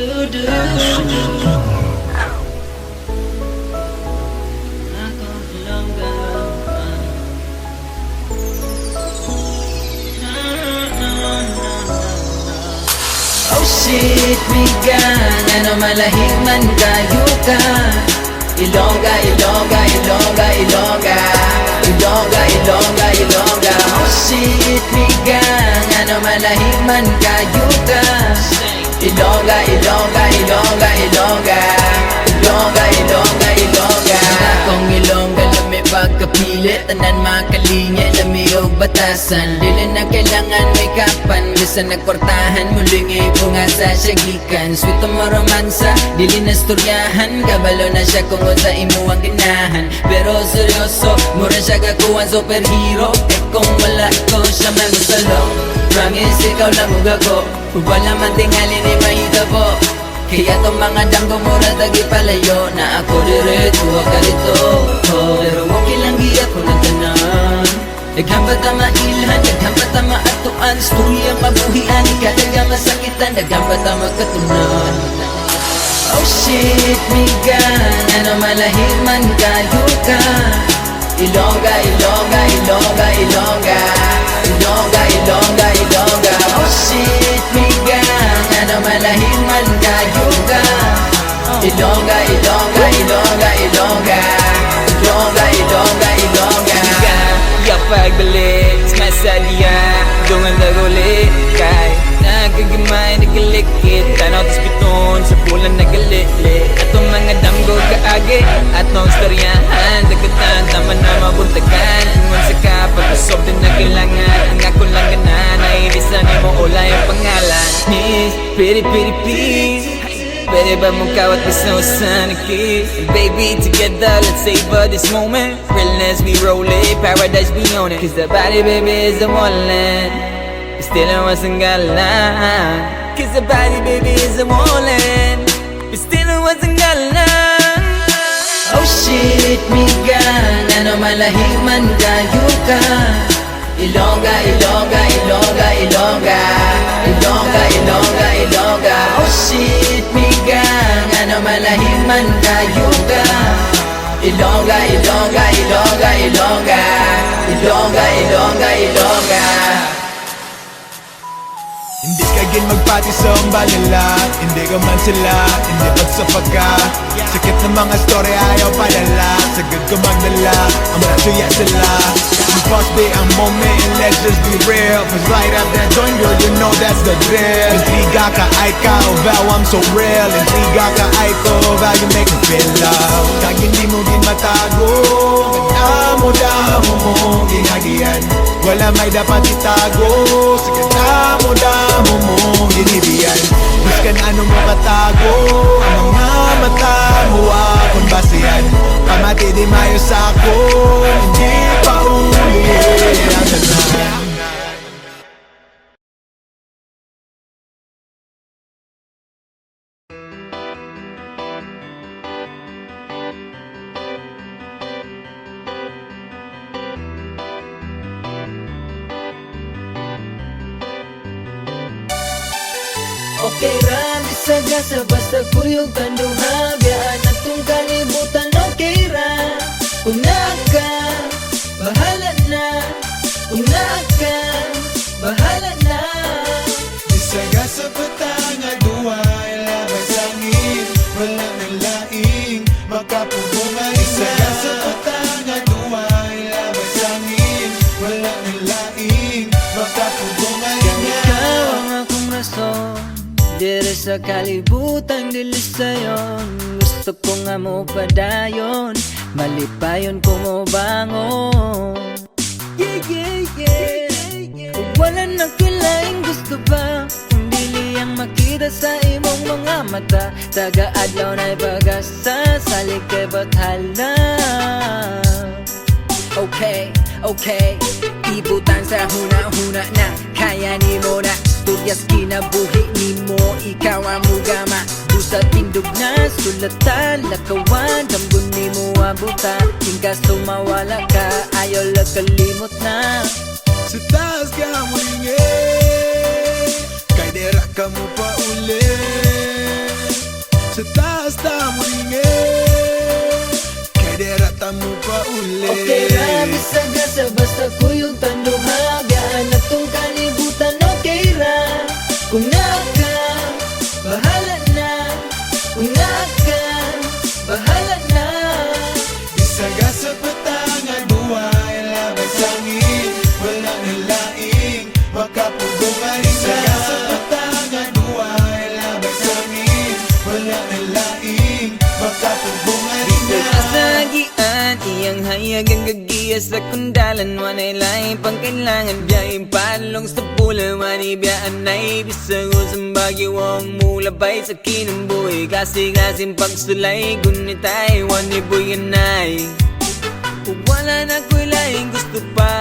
Oh shit, migan, ano malahing man kayo ka. Ilongga, Ilongga, Ilongga, Ilongga, Ilongga, Ilongga, Ilongga. Oh shit, migan, ano malahing man kayo ka. Ilongga, Ilongga, Ilongga, Ilongga, Ilongga, Ilongga, Ilongga. Akong Ilongga lami pagkapilit, tanan makalinga lami og batasan. Dili na kailangan may kapan, bisa nagkortahan muling ipunga sa syagikan. Sweet mo romansa, dili na storyahan, kabalo na siya kung sa imo ang ginahan. Pero seryoso, mura siya kakuhan superhero. Eh kung wala ko siya magusalo, promise ikaw lang ugago. Wala man tingali ni mahita po, kaya tong mga damgo mura tagi palayo. Na ako diretso ka dito, pero okay lang giya ko na tanan. Naghambat ang mailhan, naghambat ang maatuan, storya mabuhian, ikadaga masakitan, naghambat ang magkatunan. Oh shit, migan, ano malahing man kayo ka. Ilongga, Ilongga, Ilongga, Ilongga, Ilongga, Ilongga, Ilongga. Oh shit, migan, ano malahing man kayo ka. Ilongga, Ilongga, Ilongga, Ilongga, Ilongga, Ilongga, Ilongga. Pagbalik sa masadya, dungan na ulit kay nagagimay, nagalikit, tanaw tas piton sa pulang nagalit-lit. Atong mga damgo kaagi, atong storyahan, dagatan, tama na mabuntagan. Tungon sa kapag-usob din na kailangan, ang ako lang ganan, nairisan mo ulay ang pangalan. Miss, pretty pretty please, pwede ba mong kawat pisawasan ng kiss? Baby, together, let's savor this moment. Realness, we roll it, paradise, we own it. Cause the body, baby, is the wallet. Still I wasn't galang. Cause the body, baby, is the wallet. Still I wasn't galang. Oh shit, migan, ano malahing man kayo ka. Ilongga, Ilongga, Ilongga, Ilongga, Ilongga, Ilongga, Ilongga. Oh shit, migan, ano malahing man kayo ka. Ilongga, Ilongga, Ilongga, Ilongga, Ilongga, Ilongga, Ilongga. Hindi ka gin magpati sa balila, hindi ka man sila, hindi pagsapag ka. Sakit ng mga story ayaw palala, sagad ka magdala, ang masuya sila. It must be a moment and let's just be real, cause right up that joint girl you know that's the drill. Intriga ka ay ka, oh vow I'm so real. Intriga ka ay ko, vow you make me feel love. Kag hindi mo din matago, damo mo ginagian, wala may dapat itago. Sige damo mo ginibiyan, buskan ano mo katago. Ang mga mata mo akong basihan, pamati di mayo sako, hindi pa uli ang ganahan. Okay ra, bisagasa basta kuyog kanduha. Biyaan atong kalibutan, okay ra. Kung naka, bahala na. Kung naka, bahala na. Bisagasa patanga duwa, ilabay sangin, wala nang laing makapubungan. Bisagasa patanga duwa, ilabay sangin, wala nang laing makapubungan. Ikaw ang akong rason, dire sa kalibutan, dili sayon. Gusto ko nga mo padayon, malipayon ko mo bangon. Yeah, yeah, yeah. Kung wala na kilaing gusto ba, kung dili ang makita sa imong mga mata. Taga-adlaw na'y pag-asa, salig kay bathala. Okay, okay, ibutan sa huna-huna na, kaya ni mo na. Tulyas kinabuhi ni mo, ikaw ang mugama. Busa tindog na, sulatan, lakawan, damgun ni mo abuta. Tingka sumawala ka, ayaw lakalimot na. Sa taas ka mo ingay, kay dera ka mo pa uli. Sa taas ta muringin Kay derata mo pa uli Okay ra, bisagasa basta kuyog tanduha Gaan na tong kalibutan, okay ra. Kung naka, bahala na. Kung naka, bahala na. Bisaga sa patangan buhay labay sangin Wala nalaing makapugong arina Bisaga sa patangan buhay labay sangin Wala nalaing makapugong arina Kasagian, iyang hayag ang gagiya sa kundalan Wanay laing pangkailangan biyay palong sa pula Wani biyaan ay bisago sa bagyo ang mulabay sa kinambuhay Kasi-kasing pagsulay, gunitay, wani buyanay Kung wala na ko'y laing gusto pa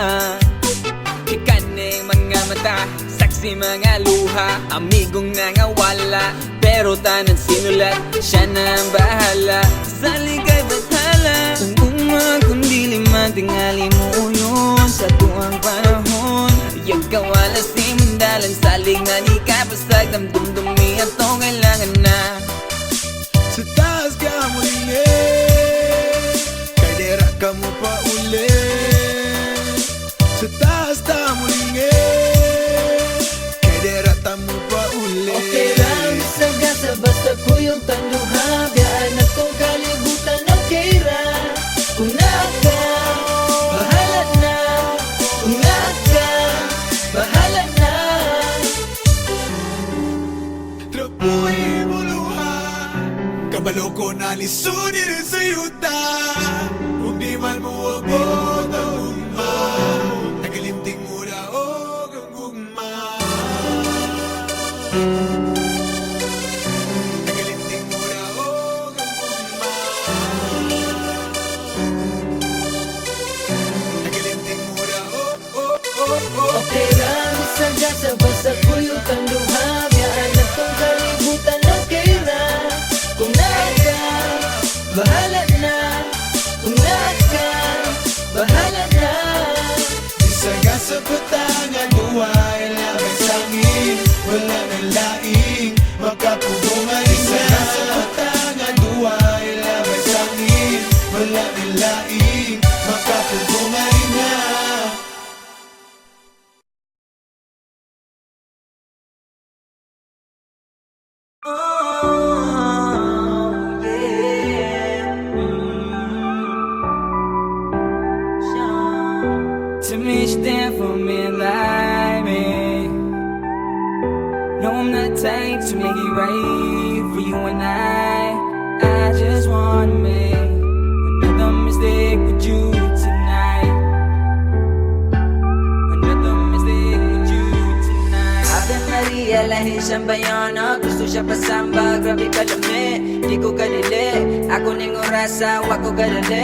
Ikaning mga mata, saksi mga luha Amigong nangawala, pero tanan sinulat Siya na ang bahala, sa ligay bathala Kung kundi lima tingali mo yun Sa tuwang panahon Yung kawala si mandalan Salig na di kapasag Damdumdumi at to kailangan na Sa taas ka muringin Kay dera ka mo pa uli Sa taas ta muringin Kay dera ta mo pa uli Okay ra, bisagasa basta kuyog tanduha Gaan na tong kalibutan, okay ra. Kung naka, bahala na. Kung naka, bahala na. Trapuhi mo luha Kabalo ko na lisuni rin sa yuta Kung di man mo abot ang ugma Nagalimting mo na o ang ugma Nagalimting mo na o ang ugma Nagalimting mo na o Okay ra, bisagasa basta kuyog tanduha Gaan na tong kalibutan, okay ra. Kung naka, bahala na. Kung naka, bahala na. Bisaga sa patangan buhay labay sangin Wala nang laing makapugong arina Bisaga sa patangan buhay labay sangin Wala nang laing makapugong arina To me, stand for me like me. No, I'm not type to make it right for you and I just wanna make another mistake with you tonight. Another mistake with you tonight. Ave Maria, lahir siyang bayana. Gusto siya pasamba, grabe kalami. Di ko kadili, ako ning orasa, wag ko kadali.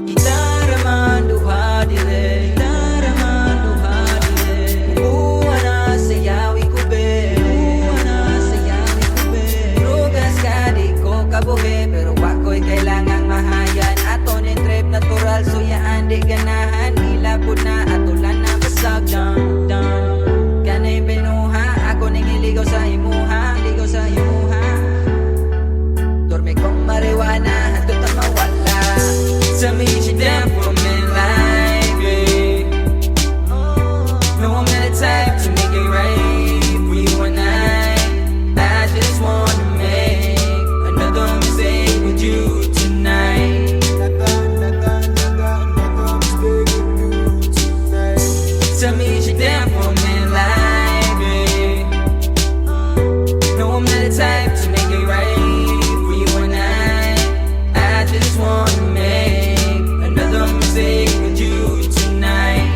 Gitara man, duha dili. Gitara man, duha dili. Buwan na sayawi ko be. Buwan na sayawi ko be. Rugas ka, di ko kabuhi. Pero wako'y kailangang mahayan. Ato ning trip natural, so yaan di ganahan. Nilapod na, atulan na basag. Dun, dun. Kanay binuha, ako ning iligaw sa imuha. Iligaw sa imuha. Dorme kong mariwana, hantod ang mawala. Tell me what you down for, man, like me. No, I'm not the type to make it right for you and I just wanna make another mistake with you tonight. Tell me what you down for, man, like me. No, I'm not the type to make it right for you and I just wanna make another mistake with you tonight.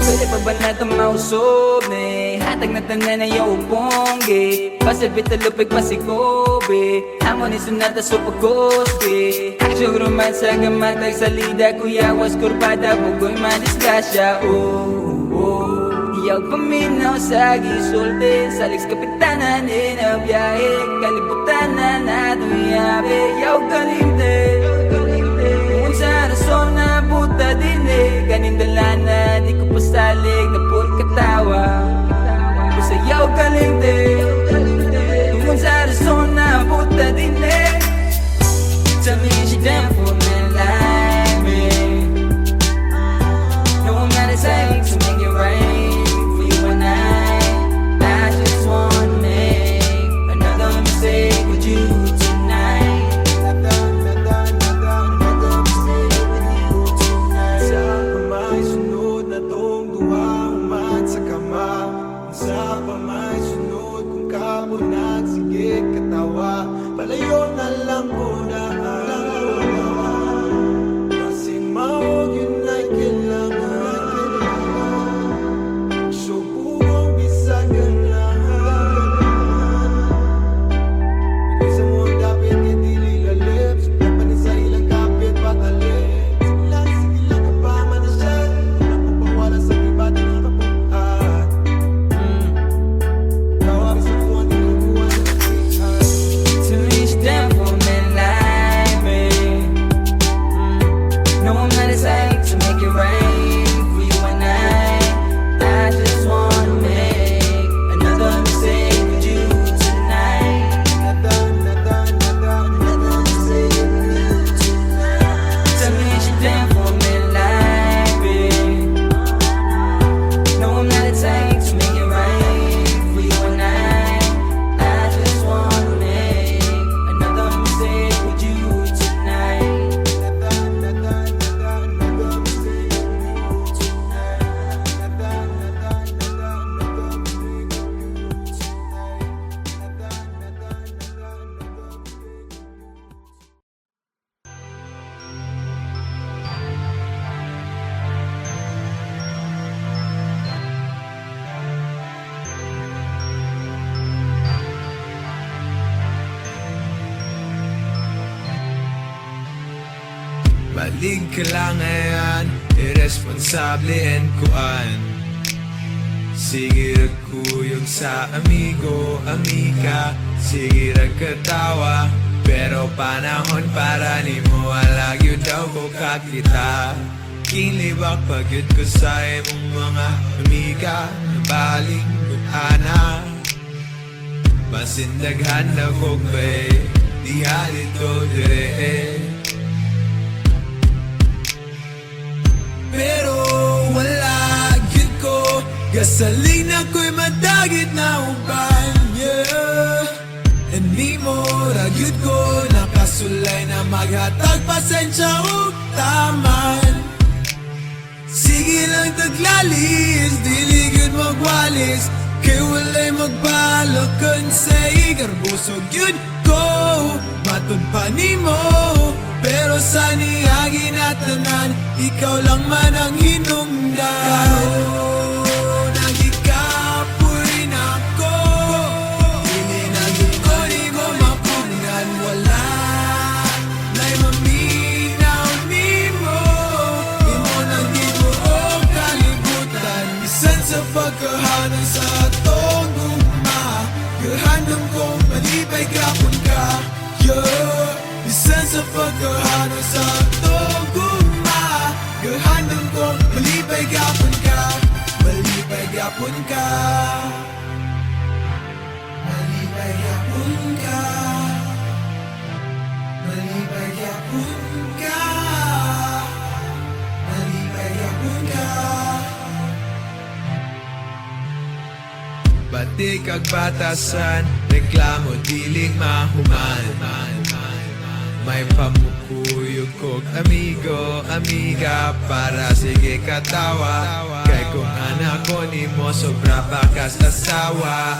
Pwede pa ba natin mausog ni hatag na tanan na yung bongge Pasabit na lupig pasikobe Hamon isunata sa pagkosbe Aksyon romance sa gamatag salida Kuya was kurbada bugoy madisgasya Iyaw paminaw sa gisulti Salix kapitanan na biyahe Kalibutan na naduyabe Iyaw kalinte Kung sa rason na buta din Kanindala na di ko pasalig na pul katawa Basta Tell me is you down for a man like me? No, I'm not excited to make it right for you and I just wanna make another mistake with you tonight. Another mistake with you tonight. Sa pamay sunod na tong duwa umat sa kama. Sa pamay sunod kung kapunag sige katawa. Palayo na lang muna. Kasi maog yun ay kailangan. Subukong bisagan lang. Isa mo ang dapit kay dili lalip. Panis sa ilang kapit patalip. Sige lang kapaman na siya. Napapawala sa pribado ng kapuhat. Tawag sa buwan ng buwan ng kapihan. Tell me is you down for a man like me? No, I'm not excited to make it right for you and I just wanna make another mistake with you tonight. Another mistake with you tonight. Tell me is you down for a man like me? No, I'm not excited to make it right for you and I just wanna make another mistake with you tonight. Maling ka lang ngayon, irresponsable and kuan. Sige ragkuyog sa amigo, amiga. Sige ragkatawa, pero panahon para ni mo alag yun daw ko kakita. Kinlibak pagyud ko sa imong mga amiga. Nabaling ana, basin daghan na kogbe. Di halito dire. Pero wala yun ko. Gasolina ko'y madagit na uban, yeah. And di mo ragyod ko. Nakasulay na maghatag pasensya o taman. Sige lang taglalis, diligid magwalis. Kay walay magbalakon sa igarbusog yun ko. Matod pa ni mo, pero sa niyagi na tanan, ikaw lang man ang hinungdan. Nagikapoy na ko, dili na yun ko di mo mapugnan. Wala na'y maminaw ni mo. Di mo nang di mo o kalibutan. Bisan sa pagkahanan sa atong guma, gahandam kong malipay kapon ka, yeah. Bisan sa pagkahanan sa atong guma, gahandam kong malipay kapon ka. Malipay kapon ka. Malipay kapon ka. Malipay kapon ka. Malipay kapon ka. Batik kag batasan, reklamo dili mahuman. May pamukuyog kog amigo, amiga, para sige katawa. Kay kung anak ko ni mo sobra bakas asawa.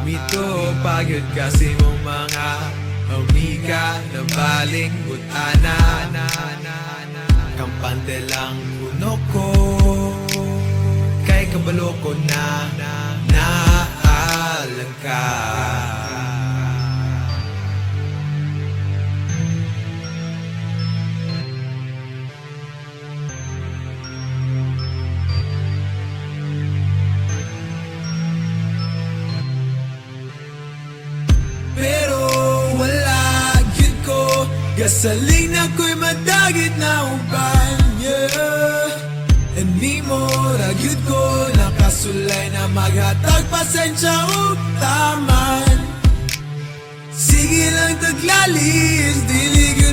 Mito pagyud kasi mong mga amiga na baling butana. Kampante lang kuno ko, kay kabalo ko na naalang ka. Pero wala yun ko. Gasolina ko'y madagit na uban, yeah. And di mo ragyod ko. Nakasulay na maghatag pasensya o taman. Sige lang taglalis, diligid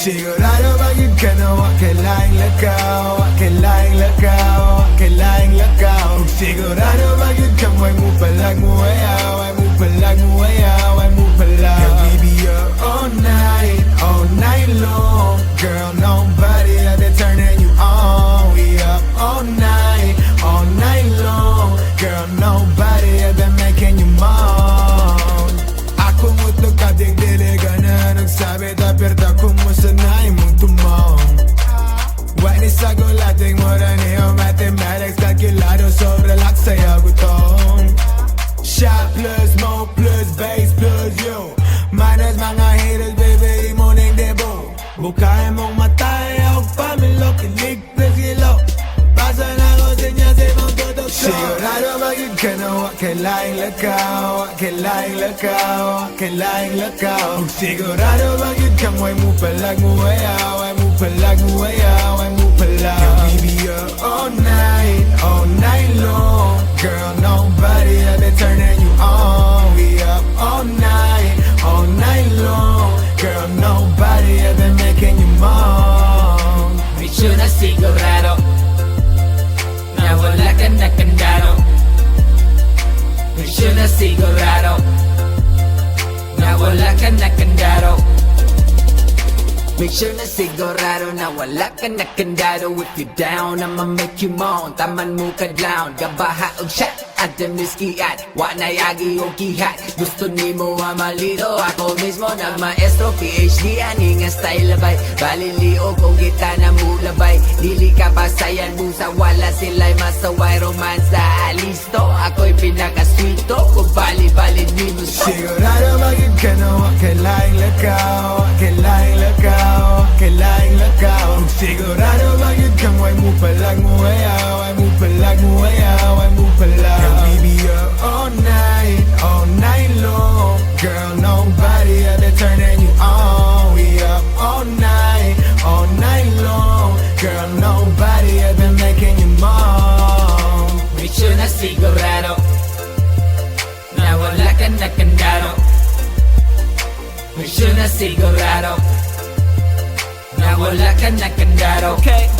Sigurado maging ka na wa kailangang lakaw, wa kailangang lakaw, wa kailangang lakaw. Ug sigurado maging ka way mo palag mo ayaw, way mo palag mo ayaw, way mo palag. Yeah, we be up all night long. Girl, nobody out there turning you on. We up all night long. Girl, nobody out there making you moan. Ako mutlog ka digdili ka na nagsabi tapirta kumusta na imong tumong. Wani sa gulating mo rin iyo mathematics kalkulado so relax sa'yo gutong. Shot plus, mo plus, bass plus you. Manas mga haters baby imo ning debo. Bukain mong matay o pamilok ilig plus ilo. Basa na ko sa inyo sa imong tutok ko. Sigurado maging ka na wa kailangang lakaw, wa kailangang lakaw, wa kailangang lakaw. Ug sigurado maging ka way mo palag mo ayaw, way mo palag mo ayaw, way mo palag. Yeah, we be up all night long. Girl, nobody out there turning you on. We up all night long. Girl, nobody out there making you moan. Medyo na sigurado na wala ka na kandado. Medyo na sigurado na wala ka na kandado. Make sure na sigurado na wala ka na kandado. If you down, I'ma make you moan. Taman mo kadlaon, gabaha og shot. Atem niskiat, wa na yagi o kihat. Gusto ni mo malito, ako mismo nagmaestro. PhD ani nga style labay. Balilio kung kita na mulabay. Dili ka pasayan mo sa wala sila'y masaway. Romansa alisto, ako'y pinaka-sweeto. Kung bali-bali di mo Sigurado maging ka na wa kailangang lakaw, wa kailangang lakaw, wa kailangang lakaw. Ug sigurado maging ka way mo palag mo ayaw, way mo palag mo ayaw, way mo palag. Yeah, we be up all night long. Girl, nobody out there turning you on. We up all night long. Girl, nobody out there making you moan. Medyo na sigurado na wala ka na kandado. Medyo na sigurado na wala ka na kandado. Okay.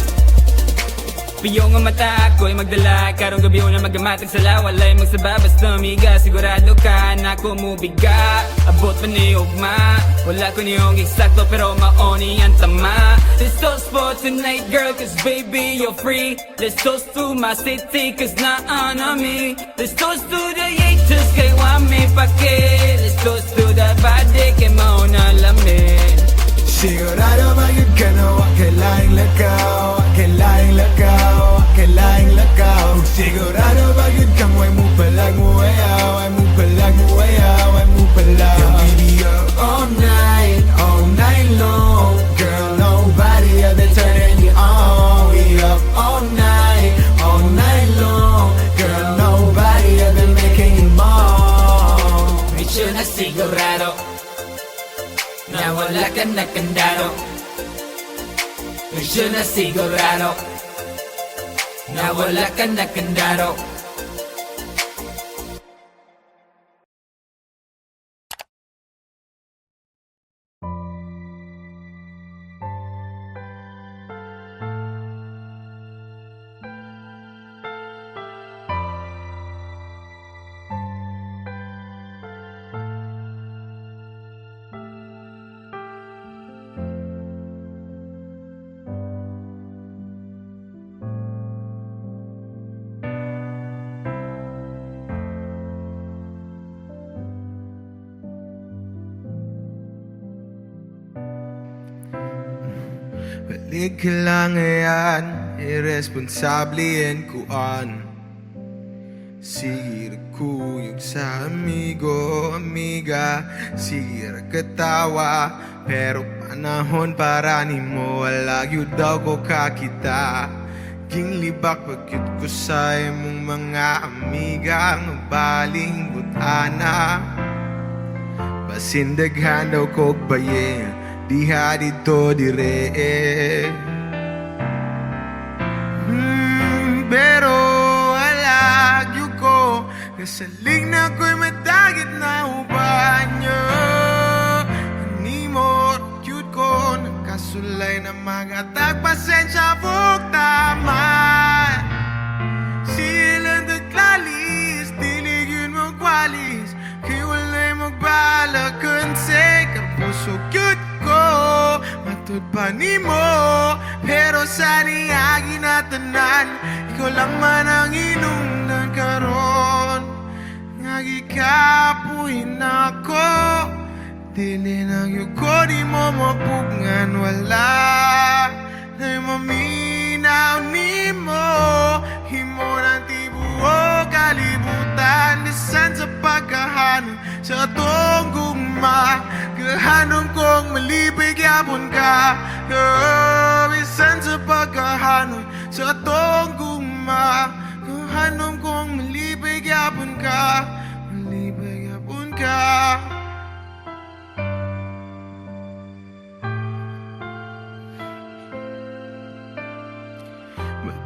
Piyo nga mata ako'y magdala. Karong gabi na magamatag sala. Walay magsaba basta umiga. Sigurado ka na kumubiga. Abot pa ni ugma. Wala ko niyong eksakto pero maoni ang tama. Let's toast for tonight girl cause baby you're free. Let's toast to my city cause naan na me. Let's toast to the haters kay wame pake. Let's toast to the body kay mauna lamin. Sigurado maging ka na wa kailangang lakaw, wa kailangang lakaw, wa kailangang lakaw. Ug sigurado maging ka way mo palag mo ayaw, way mo palag mo ayaw, way mo palag. Yeah, we be up all night long. Girl, nobody out there turning you on. We up all night long. Girl, nobody out there making you moan. Medyo na sigurado na wala ka na kandado. Medyo na sigurado na wala ka na kandado. Balik ka lang ngayon, irresponsable yan kuan. Sige kuyog sa amigo, amiga. Sige katawa, pero panahon para ni mo. Wala yun daw ko kakita. Ginglibak pagkit ko sa imong mga amiga. Mabaling butana, basindaghan daw ko baye. Diha dito dire. Pero alag yu ko kasalig na ko'y matagit na uban nyo. Ani mo cute ko nagkasunod Kasulay na magatag pasensya buktaman. Silang naglalis, diligin mo kwalis. Kay walay magbalakan sa kapuso cute ko. Matud pa ni mo, pero sa niyagi na tanan, ikaw lang man ang inungdan karon. Ngagi kapuhin ako, dili na yuko di mo mapugngan. Wala na'y maminaw ni mo, himo ng tibuo kalibutan. Bisan sa pagkahanon sa atong gugma, kahanon kong malibig yapon ka. Bisan sa pagkahanon sa atong gugma, kahanon kong malibig yapon ka. Malibig yapon ka.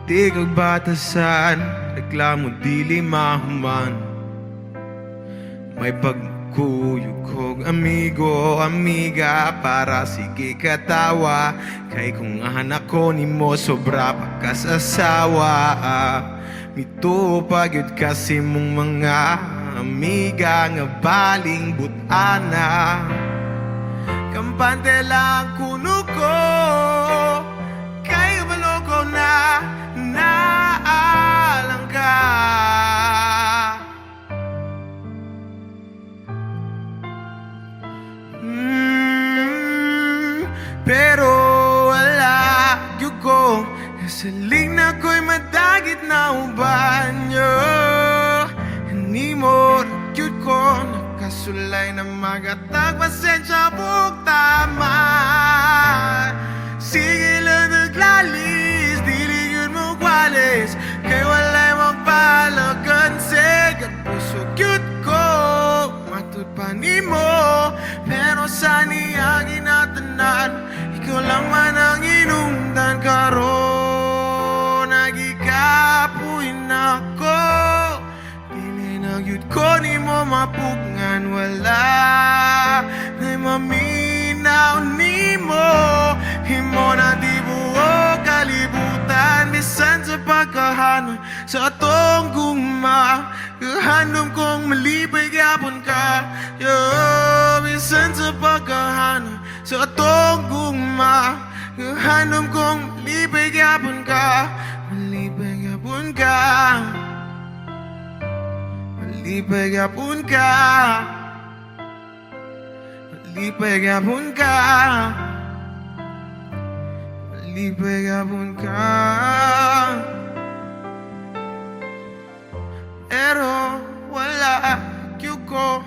Di kag batasan, reklamo dili mahuman. May pagkuyog kog amigo, amiga, para sige katawa. Kay kung anak ko ni mo sobra pagkasasawa. Mito pagyud kasi mong mga amiga nga baling butana. Kampante lang kuno ko, kay baloko na naalang ka. Pero wala yun ko, kasaling na ko'y madagit na uban nyo. Hindi mo yun ko, nakasulay na magatag pasensya buktaman. Sige lang naglalis, diligin mo kwalis. Kay walay magpalagan sa puso cute ko. Matud pa ni mo, pero sa niyagi na tanan, ikaw lang man ang inungdan karon. Nagikapuin ako, dili na yun ko ni mo mapugngan. Wala na'y maminaw ni mo, himo na tibuo kalibutan. Bisan sa pagkahanon sa atong gugma, kahanom kong malibig yapon ka. Bisan sa pagkahanon sa atong gugma, kahanom kong malibig yapon ka. Malibig yapon ka. Malibig yapon ka. Malibig yapon ka. Malibig yapon ka. Pero wala kyu ko,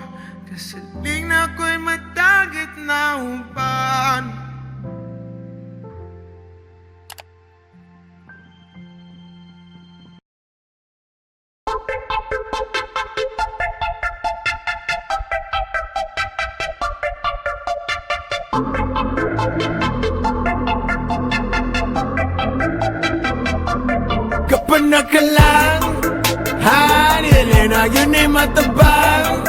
kasaling na ko'y madagit na upan. Kapanakalang hanilin na yun ay matabang.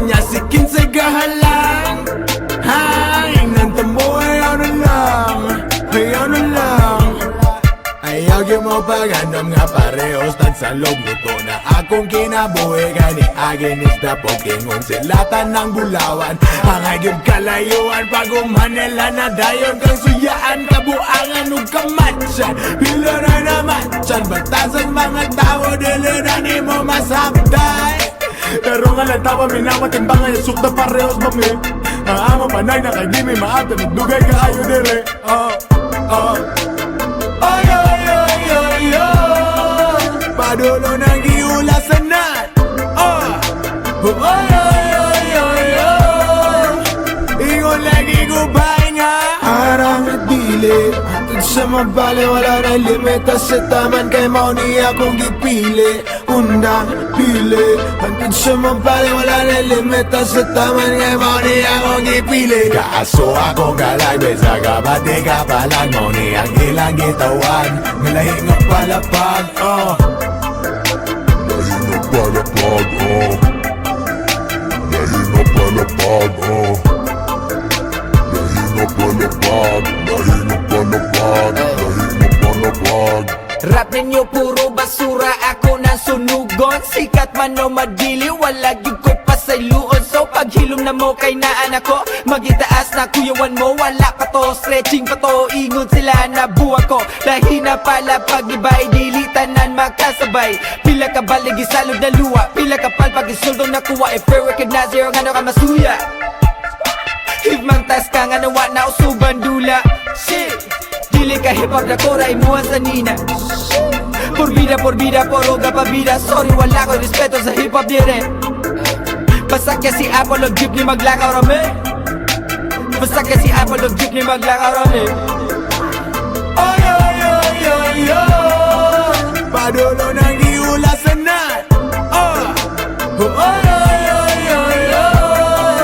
Nyasikin sa gahalang. Inang tamo ayaw na lang. Ayaw na lang. Ayaw yung mo pag-anom nga parehos sa loob luto na akong kinabuhi. Gani agin isda po kingon silatan ng bulawan. Ang agyong kalayuan pag umanila na dayon kang suyaan. Kabuangan ug kamatsan, pila na namatsan. Batasan mga tao dili na ni mo masabday. Pero nga lang tawa minamatimbang ay sukta parehos mami. Ang amo panay na kay di may maata nagdugay ka ayo dire. Ay ay ay ay ay, padulo ng giulasan na. Ay ay ay ay ay, ingon lagi ko bay nga. Arang at dili, atid sa mabali wala na limita sa taman. Kay mao niya akong gipili, undang pili. Atid sa mabali wala na limita sa taman. Kay mao niya akong gipili. Kaaso ako galag, besa ka pati ka palag. Mao niya ang ilang gitawan, ngalahi nga palapag. Lahi na palapag, Lahi na palapag, Lahi na palapag. palapag, lahi ng palapag, lahi ng palapag. Rap ninyo puro basura, ako nang sunugon. Sikat man o madili, wala gyud ko pasayloon. So pag hilom na mo kay naan ako, magitaas na kuyawan mo. Wala pa to, stretching pa to, ingon sila na buwa ko. Lahi na pala pag-ibay, dili tanan magkasabay. Pila ka baligi salod na luwa, pila ka palpag isuldo nakuha. If you recognize your nga ka masuya, higmang tas ka nga nawa na usuban dula. Shit, dili ka hip-hop na koray mo sa nina. Por vida, por oga pa vida. Sorry, wala ko respeto sa hip-hop dire. Basta kasi Apple o jeep ni maglakaw rame. Basta kasi Apple o jeep ni maglakaw rame. Oy, oy, oy, oy, oy, padulo ng iulasan na. Oy, oy, oy, oy, oy,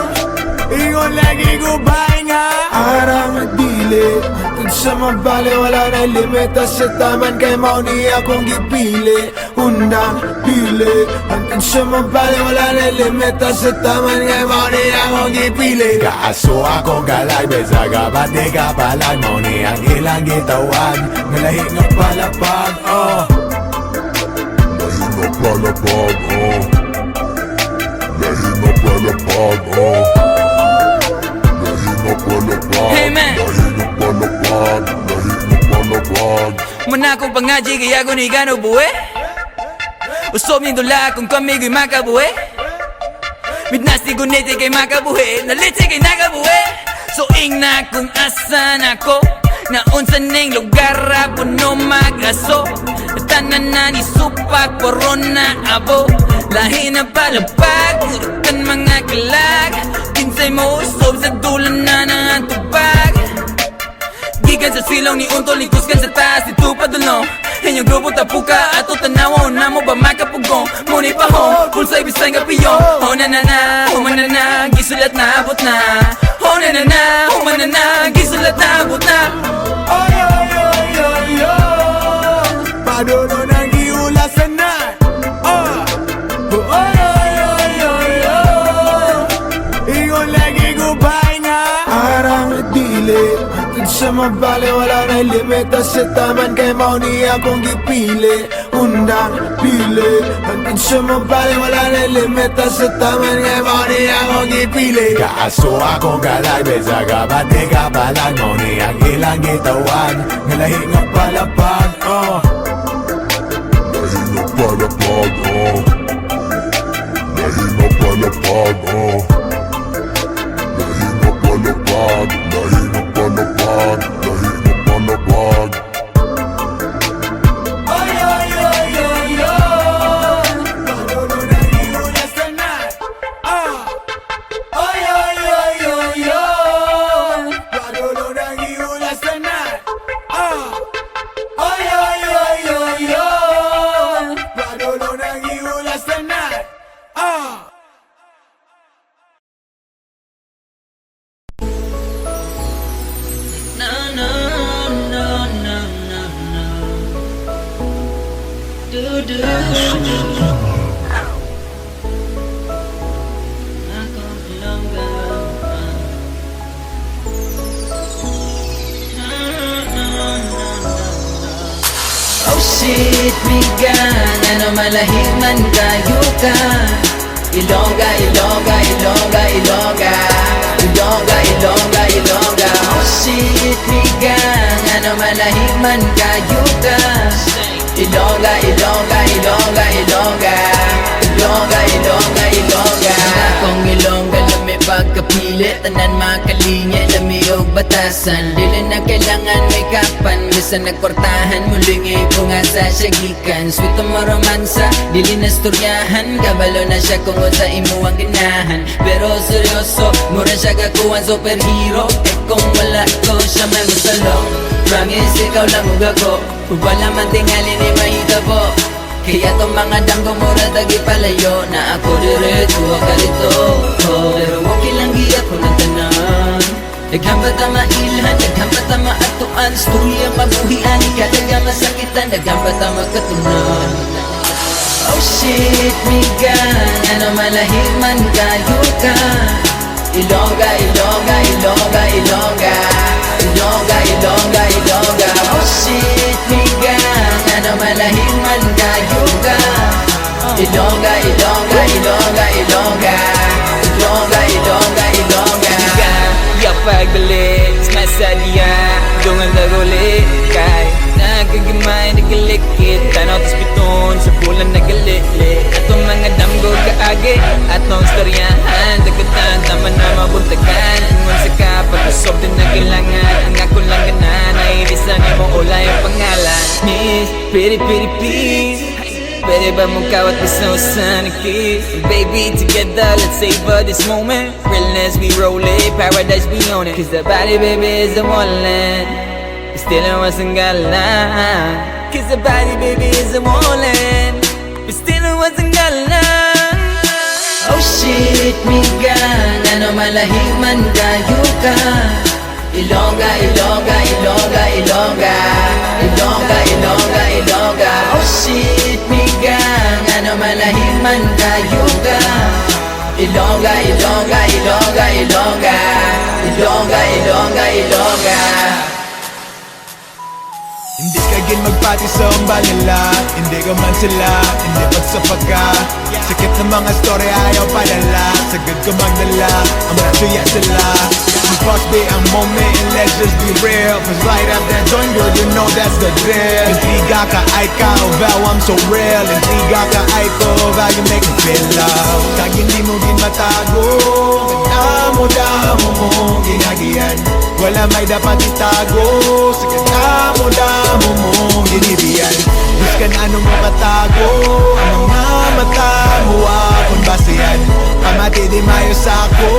ingon lagi ko ba nga arang at dili. Hantod sa mabali, wala na limita sa taman. Kay mauni akong gipili, undang pili. Hantod sa mabali, wala na limita sa taman. Kay mauni akong gipili. Kaaso ako galay, besa kapati ka palag. Mauni ang ilang gitawag, ngalahi ng palapag. Oh, Lahi ng palapag, oh. Lahi ng palapag, oh. Lahi ng palapag, Hey, man. lahi ng palapag, lahi ng palapag. Muna akong pangaji kaya ko ni gano buwe. Usob ni dula kung kami ko'y makabuhe. Midnasti gunete kay makabuhe, nalitsi kay nakabuhe. So ing na kung asan ako, naunsa ning lugar puno mag-aso. Tanan na ni supak, corona abo. Lahi na palapag, kurutan mga kalag. Kinsay mo usob sa dulan na ng tubag. Gikan sa silaw ni untol, likuskan sa taas, ito padulong. Inyong grupo tapuka, ato tanawon, na mo ba makapugong. Muni pa hong, pulsa ibisay nga piyong. Oh na na na, humana na, gisulat na abot na. Oh na na na, humana na, gisulat na abot na. oy, oy, oy, oy, oy, padulo ng iulasan na. Oh, oy, oy, oy, oy, oy, ingon lagi ko ba nga arang at dili. Hantod sa mabali, wala na limita sa taman. Kay mauni akong gipili, undang pili. Hantod sa mabali, wala na limita sa taman. Kay mauni akong gipili. Kaaso ako galay, besa kapati ka palag. Mauni ang ilang gitawag, ngalahi ng palapag. Oh, Lahi ng palapag, oh. Lahi ng palapag, oh. Lahi ng palapag, lahi ng palapag, lahi ng palapag. oy, oy, oy, oy, oy, padulo ng iulasan na. Oh, oy, oy, oy, oy, oy, padulo ng iulasan na. Oh, oy, oy, oy, oy, oy, padulo ng iulasan na. Oh. No, no, no, no, no, no. Do, do, do. Ako longer. No, no, no, no. Oh shit, migan, ano malahing man kayo ka. Ilongga, Ilongga, Ilongga, Ilongga. Ilongga, Ilongga, Ilongga. Oh shit, migan, ano malahing man kayo ka. Ilongga, Ilongga, Ilongga, Ilongga. Ilongga, Ilongga, Ilongga. Akong Ilongga, lami pagkapilit. Tanan makalinya, lami og batasan. Dili na kailangan may kapan. Bisan nagkortahan, muling ipunga sa syagikan. Sweet mo romansa, dili na storyahan. Kabalo na siya kung sa imo ang ginahan. Pero seryoso, mura siya kakuhan superhero. Eh kung wala ko siya may masalong. Promise ikaw lang ug ako, wala man tingali ni mahita po. Kaya tong mga danggo mura tagi palayo. Na ako diretso ka dito, pero okay lang giyat ko ng tanan. Naghambat ang mailhan, naghambat ang maatuan. Storya mabuhian, ikadaga masakitan. Naghambat ang magkatunan. Oh shit, migan, ano malahing man kayo ka. Ilongga, Ilongga, Ilongga, Ilongga. Ilongga, Ilongga, Ilongga. Oh shit, migang, ano malahing man kayo ka. Ilongga, Ilongga, Ilongga, Ilongga. Ilongga, Ilongga, Ilongga. Yak pagbalik sa sadya Dungan naguli Kay nagagimay nagalikit Tanaw tas piton sa bulan nagalit-lit Atong mga damgo kaagi Atong storyahan Dagatan tama na mabuntagan Ingon sa kapag-usob din na kailangan Ang ako lang ganan Nairisan mo ulay ang pangalan Miss, pretty pretty please Pwede ba mong kawat gusto sa kiss? Baby, together, let's savor this moment Realness, we roll it, paradise, we own it Cause the body, baby, is the wallet Still it wasn't galang Cause the body, baby, is the wallet Still it wasn't galang Oh shit, migang, ano malahing man kayo ka. Ilongga, Ilongga, Ilongga, Ilongga. Ilongga, Ilongga, Ilongga. Oh shit, migang, ano malahing man kayo ka. Ilongga, Ilongga, Ilongga, Ilongga. Ilongga, Ilongga, Ilongga. Hindi ka gin magpati sa umbalila. Hindi ka man sila, hindi pagsapag ka. Sakit ng mga story ayaw palala. Sagad ka magdala, ang rasuya sila. Must be a moment and let's just be real. Cause right up that joint girl, you know that's the drill. Intriga ka ay ka, oh vow I'm so real. Intriga ka ay ko, vow you make me feel love. Kag hindi mo din matago, damo mo ginagiyan. Wala may dapat itago, sige damo mo ginibiyan. Bis ka na anong makatago, ang mga mata mo akong basihan. Pamati di mayo sa ako.